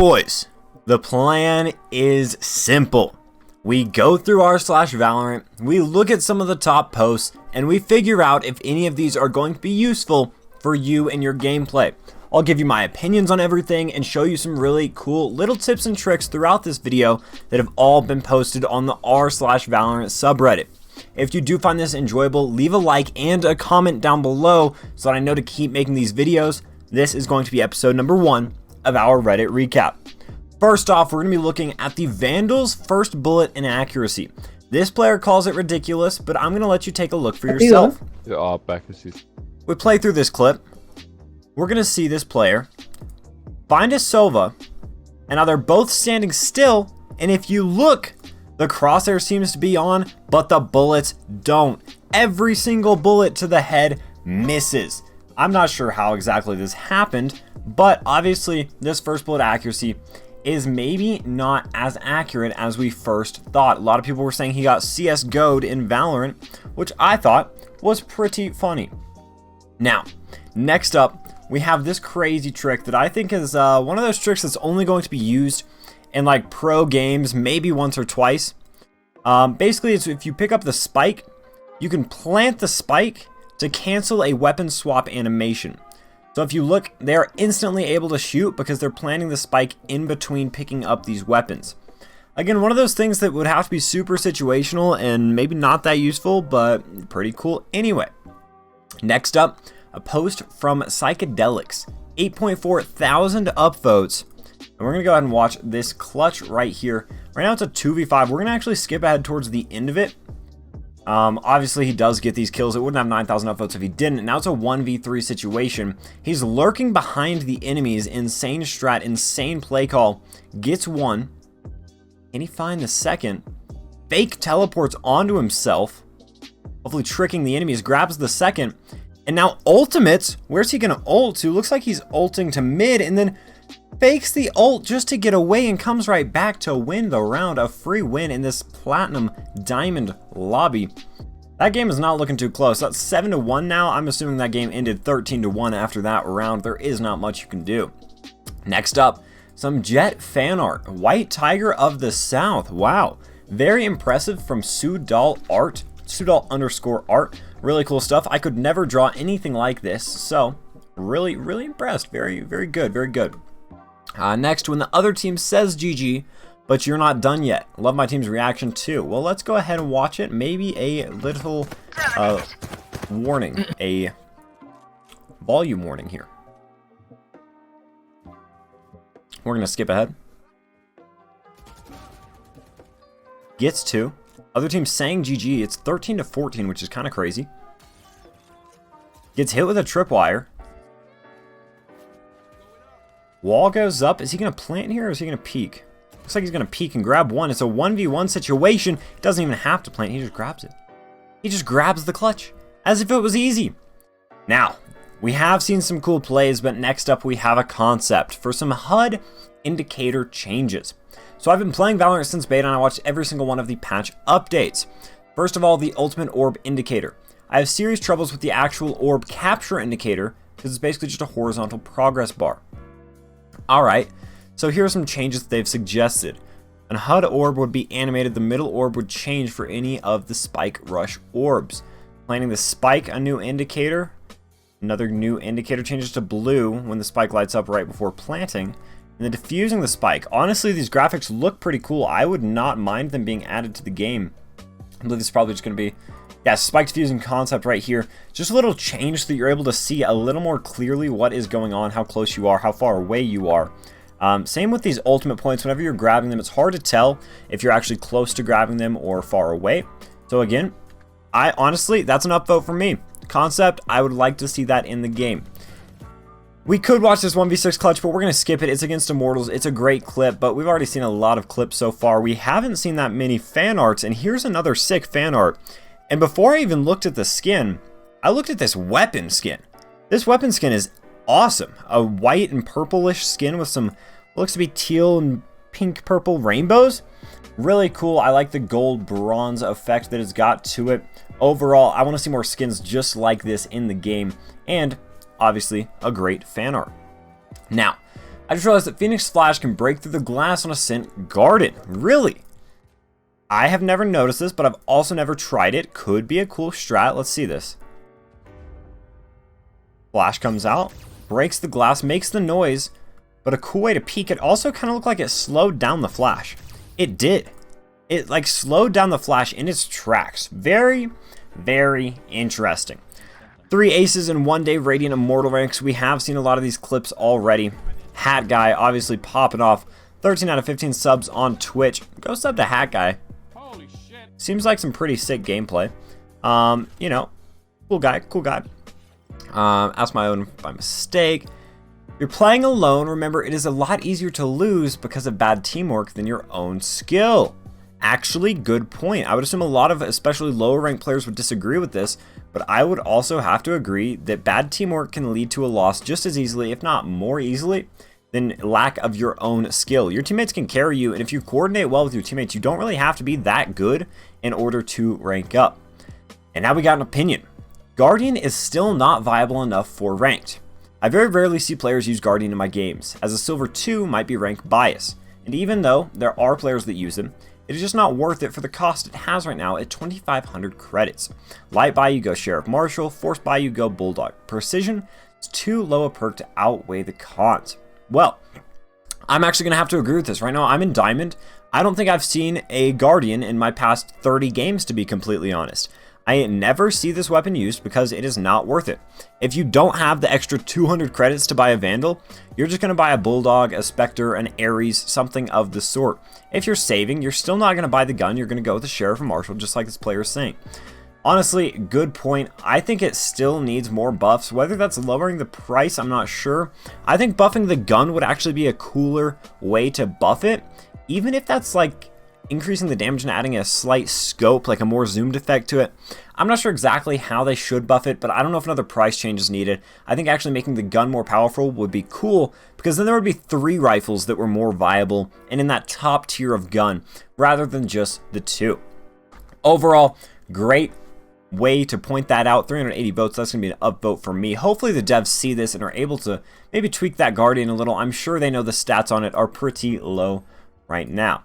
Boys, the plan is simple. We go through r/Valorant, we look at some of the top posts, and we figure out if any of these are going to be useful for you and your gameplay. I'll give you my opinions on everything and show you some really cool little tips and tricks throughout this video that have all been posted on the r/Valorant subreddit. If you do find this enjoyable, leave a like and a comment down below so that I know to keep making these videos. This is going to be episode number 1 of our Reddit recap. First off, we're going to be looking at the Vandal's first bullet Inaccuracy. This player calls it ridiculous, but I'm going to let you take a look for yourself. We play through this clip. We're going to see this player find a Sova, and now they're both standing still, and if you look, the crosshair seems to be on, but the bullets don't. Every single bullet to the head misses. I'm not sure how exactly this happened, but obviously this first bullet accuracy is maybe not as accurate as we first thought. A lot of people were saying he got CSGO'd in Valorant, which I thought was pretty funny. Now, next up, we have this crazy trick that I think is one of those tricks that's only going to be used in like pro games, maybe once or twice. Basically, it's if you pick up the spike, you can plant the spike to cancel a weapon swap animation. So if you look, they're instantly able to shoot because they're planting the spike in between picking up these weapons. Again, one of those things that would have to be super situational and maybe not that useful, but pretty cool anyway. Next up, a post from Psychedelics, 8.4 thousand upvotes. And we're going to go ahead and watch this clutch right here. Right now it's a 2v5. We're going to actually skip ahead towards the end of it. Obviously he does get these kills. It wouldn't have 9,000 upvotes if he didn't. Now it's a 1v3 situation. He's lurking behind the enemies. Insane strat, insane play call. Gets one. Can he find the second? Fake teleports onto himself. Hopefully tricking the enemies. Grabs the second. And now ultimates. Where's he going to ult to? Looks like he's ulting to mid and then fakes the ult just to get away and comes right back to win the round. A free win in this platinum diamond lobby. That game is not looking too close. That's 7-1 now. I'm assuming that game ended 13-1 after that round. There is not much you can do. Next up, some Jett fan art. White Tiger of the South. Wow. Very impressive from Art. Sudal_art. Really cool stuff. I could never draw anything like this. So, really impressed. Very good. Very good. Next, when the other team says GG, but you're not done yet. Love my team's reaction too. Well, let's go ahead and watch it. Maybe a little warning, a volume warning here. We're going to skip ahead. Gets two. Other team saying GG. It's 13-14, which is kind of crazy. Gets hit with a tripwire. Wall goes up. Is he going to plant here or is he going to peek? Looks like he's going to peek and grab one. It's a 1v1 situation. He doesn't even have to plant. He just grabs it. He just grabs the clutch as if it was easy. Now, we have seen some cool plays, but next up we have a concept for some HUD indicator changes. So I've been playing Valorant since beta and I watched every single one of the patch updates. First of all, the ultimate orb indicator. I have serious troubles with the actual orb capture indicator because it's basically just a horizontal progress bar. Alright, so here are some changes they've suggested. An HUD orb would be animated, the middle orb would change for any of the spike rush orbs. Planting the spike, a new indicator. Another new indicator changes to blue when the spike lights up right before planting. And then diffusing the spike. Honestly, these graphics look pretty cool. I would not mind them being added to the game. I believe this is probably just going to be, yeah, spike diffusing concept right here. Just a little change so that you're able to see a little more clearly what is going on, how close you are, how far away you are. Same with these ultimate points. Whenever you're grabbing them, it's hard to tell if you're actually close to grabbing them or far away. So again, honestly, that's an upvote for me. Concept, I would like to see that in the game. We could watch this 1v6 clutch, but we're going to skip it. It's against Immortals. It's a great clip, but we've already seen a lot of clips so far. We haven't seen that many fan arts, and here's another sick fan art. And before I even looked at the skin, I looked at this weapon skin. This weapon skin is awesome. A white and purplish skin with some, looks to be teal and pink purple rainbows. Really cool. I like the gold bronze effect that it's got to it. Overall, I want to see more skins just like this in the game, and obviously a great fan art. Now, I just realized that Phoenix Flash can break through the glass on a Scent Garden. Really? I have never noticed this, but I've also never tried it. Could be a cool strat. Let's see this. Flash comes out, breaks the glass, makes the noise, but a cool way to peek. It also kind of looked like it slowed down the Flash. It did. It like slowed down the Flash in its tracks. Very, very interesting. 3 aces in 1 day Radiant Immortal ranks. We have seen a lot of these clips already. Hat Guy obviously popping off. 13 out of 15 subs on Twitch. Go sub to Hat Guy. Holy shit. Seems like some pretty sick gameplay. You know, cool guy, cool guy. Ask my own by mistake. You're playing alone. Remember, it is a lot easier to lose because of bad teamwork than your own skill. Actually, good point. I would assume a lot of especially lower ranked players would disagree with this, but I would also have to agree that bad teamwork can lead to a loss just as easily, if not more easily, than lack of your own skill. Your teammates can carry you, and if you coordinate well with your teammates, you don't really have to be that good in order to rank up. And now we got an opinion. Guardian is still not viable enough for ranked. I very rarely see players use Guardian in my games, as a Silver 2 might be rank bias, and even though there are players that use him, it is just not worth it for the cost it has right now at 2,500 credits. Light buy you go Sheriff Marshal, Force buy you go Bulldog. Precision is too low a perk to outweigh the cons. Well, I'm actually going to have to agree with this. Right now, I'm in Diamond. I don't think I've seen a Guardian in my past 30 games, to be completely honest. I never see this weapon used because it is not worth it. If you don't have the extra 200 credits to buy a Vandal, you're just going to buy a Bulldog, a Spectre, an Ares, something of the sort. If you're saving, you're still not going to buy the gun. You're going to go with the Sheriff or Marshal, just like this player is saying. Honestly, good point. I think it still needs more buffs. Whether that's lowering the price, I'm not sure. I think buffing the gun would actually be a cooler way to buff it, even if that's like increasing the damage and adding a slight scope, like a more zoomed effect to it. I'm not sure exactly how they should buff it, but I don't know if another price change is needed. I think actually making the gun more powerful would be cool, because then there would be 3 rifles that were more viable and in that top tier of gun, rather than just the 2. Overall, great way to point that out. 380 votes, that's going to be an upvote for me. Hopefully the devs see this and are able to maybe tweak that Guardian a little. I'm sure they know the stats on it are pretty low right now.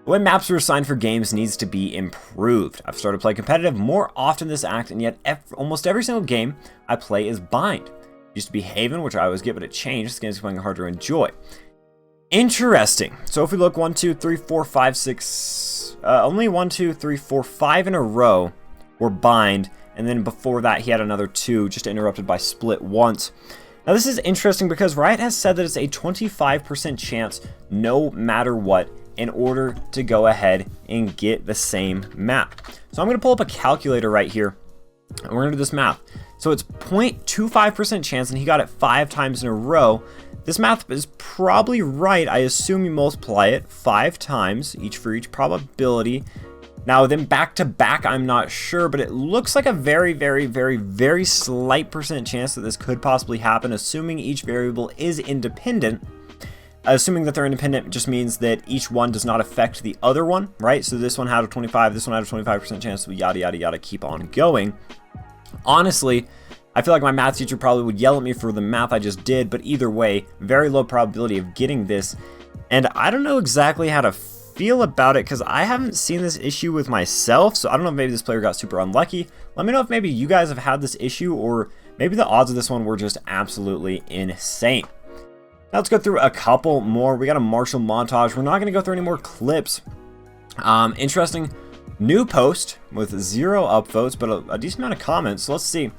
The way maps are assigned for games needs to be improved. I've started playing competitive more often this act, and yet almost every single game I play is bind. It used to be Haven, which I always get, but it changed. This game's becoming harder to enjoy. Interesting. So if we look 1, 2, 3, 4, 5, 6, only 1, 2, 3, 4, 5 in a row were bind, and then before that he had another 2, just interrupted by split once. Now this is interesting because Riot has said that it's a 25% chance no matter what in order to go ahead and get the same map. So I'm going to pull up a calculator right here, and we're going to do this math. So it's 0.25% chance, and he got it 5 times in a row. This math is probably right. I assume you multiply it 5 times, each for each probability. Now then back to back, I'm not sure, but it looks like a very, very, very, very slight percent chance that this could possibly happen, assuming each variable is independent. Assuming that they're independent just means that each one does not affect the other one, right? So this one had a 25, this one had a 25% chance, so yada, yada, yada, keep on going. Honestly, I feel like my math teacher probably would yell at me for the math I just did, but either way, very low probability of getting this. And I don't know exactly how to feel about it because I haven't seen this issue with myself, so I don't know if maybe this player got super unlucky. Let me know if maybe you guys have had this issue, or maybe the odds of this one were just absolutely insane. Now let's go through a couple more. We got a Marshall montage. We're not going to go through any more clips. Interesting new post with 0 upvotes, but a decent amount of comments. So let's see.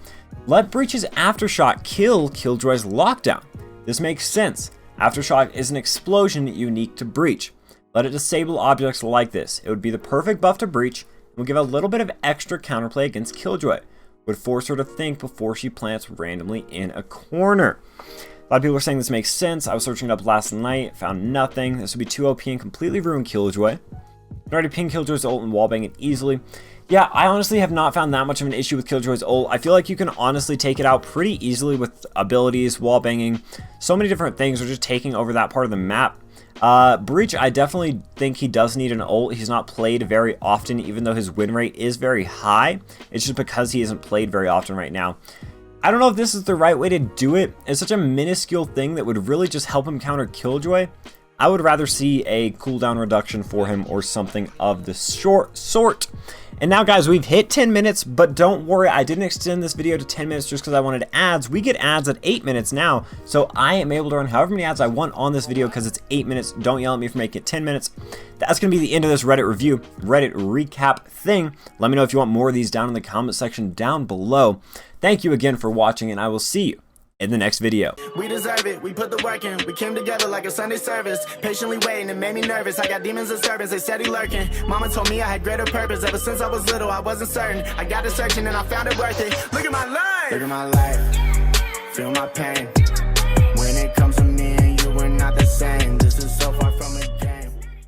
Let Breach's Aftershock kill Killjoy's lockdown. This makes sense. Aftershock is an explosion unique to Breach. Let it disable objects like this. It would be the perfect buff to Breach and would give a little bit of extra counterplay against Killjoy. Would force her to think before she plants randomly in a corner. A lot of people are saying this makes sense. I was searching it up last night, found nothing. This would be too OP and completely ruin Killjoy. I already ping Killjoy's ult and wallbang it easily. Yeah, I honestly have not found that much of an issue with Killjoy's ult. I feel like you can honestly take it out pretty easily with abilities, wallbanging, so many different things are just taking over that part of the map. Breach, I definitely think he does need an ult. He's not played very often, even though his win rate is very high. It's just because he isn't played very often right now. I don't know if this is the right way to do it. It's such a minuscule thing that would really just help him counter Killjoy. I would rather see a cooldown reduction for him or something of the sort. And now guys, we've hit 10 minutes, but don't worry, I didn't extend this video to 10 minutes just because I wanted ads. We get ads at 8 minutes now, so I am able to run however many ads I want on this video because it's 8 minutes. Don't yell at me for making it 10 minutes. That's going to be the end of this Reddit review, Reddit recap thing. Let me know if you want more of these down in the comment section down below. Thank you again for watching, and I will see you in the next video. We deserve it, we put the work in. We came together like a Sunday service. Patiently waiting, it made me nervous. I got demons and servants, they steady lurking. Mama told me I had greater purpose. Ever since I was little, I wasn't certain. I got to searching and I found it worth it. Look at my life, look at my life. Feel my pain. When it comes to me and you, we're not the same.